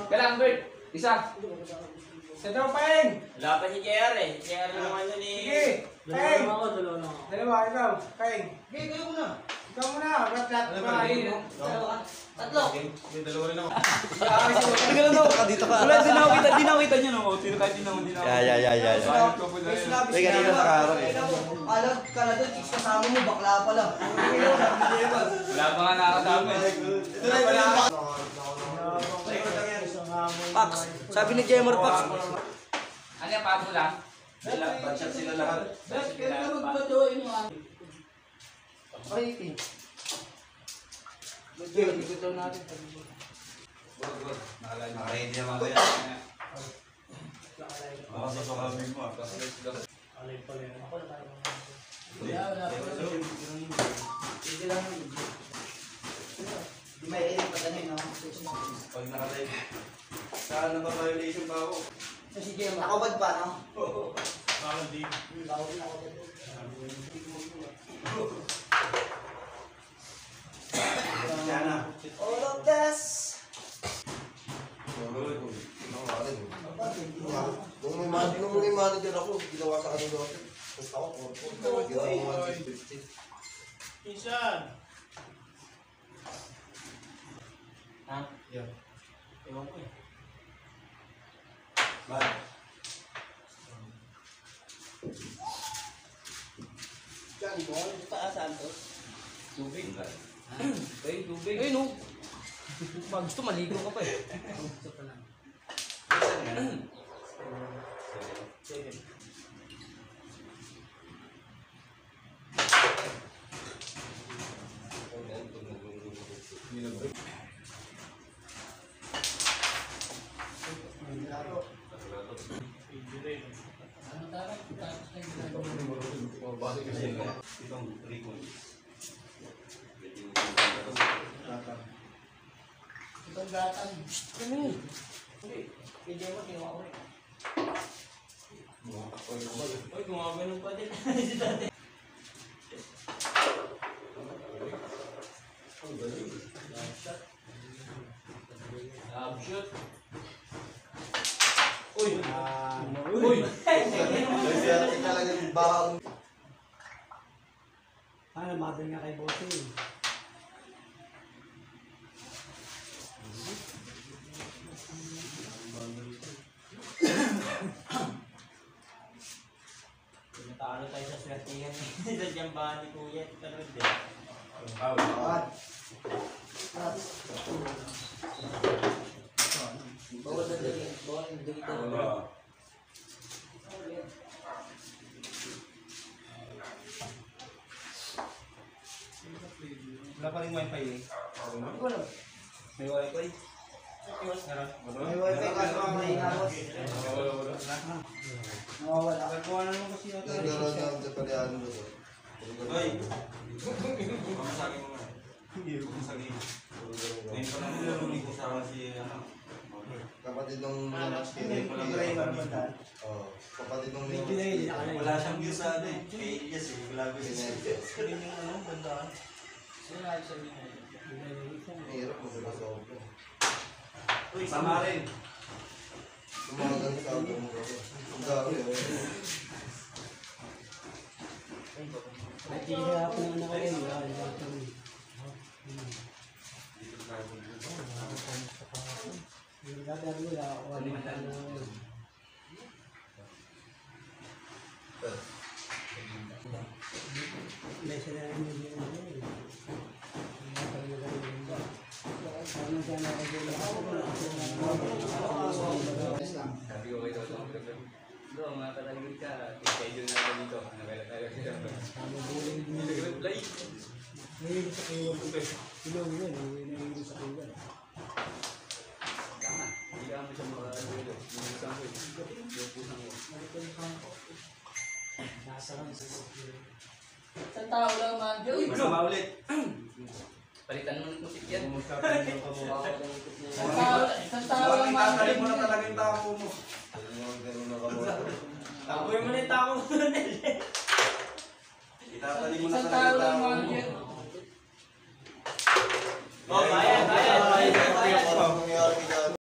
Galang, Bert. Isa. Sa daw, Peng! Wala pa si JR eh. JR naman yun eh. Sige! Peng! Dalawa na ako. Dalawa, ikaw. Peng! Sige, kayo muna. Ikaw muna. Ba't Tatlo. May dalawa rin ako. Teka lang daw. Dito ka. Wala, di nakita niyo no. Sino kahit di naman. Yeah. May kanina sa karo eh. Alam ka na doon, chicks kasama mo, bakla pala. Wala pa nga nakakasama eh. Ito na pala. Pax, sabi ni Jemmer Pax. Ano yung papo lang? Batchat sila lahat. Kailan magpadoin mo ah. Rating. Ikot daw natin. Good. Naka-ready naman kayo. Makasasakabin mo. Alay pala yun. Ako na tayo. Wala pa. Sige lang. Di may edit pa ganun, no? Pag naka-live. Saan na ba violation pa ako? Si Jemmer. Nakabad pa, no? Oo. Bawal na ako. Sana. All of this. Nung may manager ako, ginawa sa kanila ako. Basta ako, ginawa ko 150. Minsan. Ha? Yeah. Ewan ko eh. Bye. Diyan, ball. Taas, Santos. Tubig. Ay, tubig. Ay, no. Gusto maligo ka pa eh. Gusto pa lang. Seven. Ano dapat? Tapos na yung Itong recon. itong gatan. Kami. Hindi mo, kinuha ko rin. Uy, gumagano pa din. Si dati. Shoot. Uy! Uy! Kasi talagang baong. Ano, mabel nga kay Bote eh. Natalo tayo sa swertihan eh. Sa jambahan ni Kuya. Tanod eh. Bawal na dali. Bawal na dali. Wala pa rin wifi eh. Wala. May wifi? May wifi kaso ang may ingamos. Nawawala. Nagkuha na naman kasi ito. Nagkaroon na ang kapalian mo. Hoy! Mamasagin mo nga. Hindi ko masagin. Ngayon pa lang nilululi ko sa si ano. Kapatid ng kapatid ng Wala siyang view sa ano eh. Yes eh. Wala ko siya. Screen yung ano, bandaan. Hirap mo sa sobra. Uy, sama rin. Tumagal sa auto mo kasi. Ang dami eh. Nagtigil ako ng ano kayo. Yung gagawin mo lang, wala ka na ngayon. May sila rin yung yun. Ano siya nakagula ako? Sabi ko kayo ito. Bro, mga kataligid ka. I-schedule na ako dito. Ano kaya tayo dito? Hindi nag-reply. Ngayon sa kayo. Ilong yun. Ngayon sa kayo. Tama. Hindi ka mo siya makakalito. Yung isang ko. Yung pusang ko. Nasa lang sa sila. Sa tao lang man. Uy, masama ulit. Palitan mo ng musik yan. Sa tao lang man. Tatalim mo na talaga yung tako mo. Takoy mo na yung tako mo. Itatalim mo na Isang talaga tao yung lang tako mo.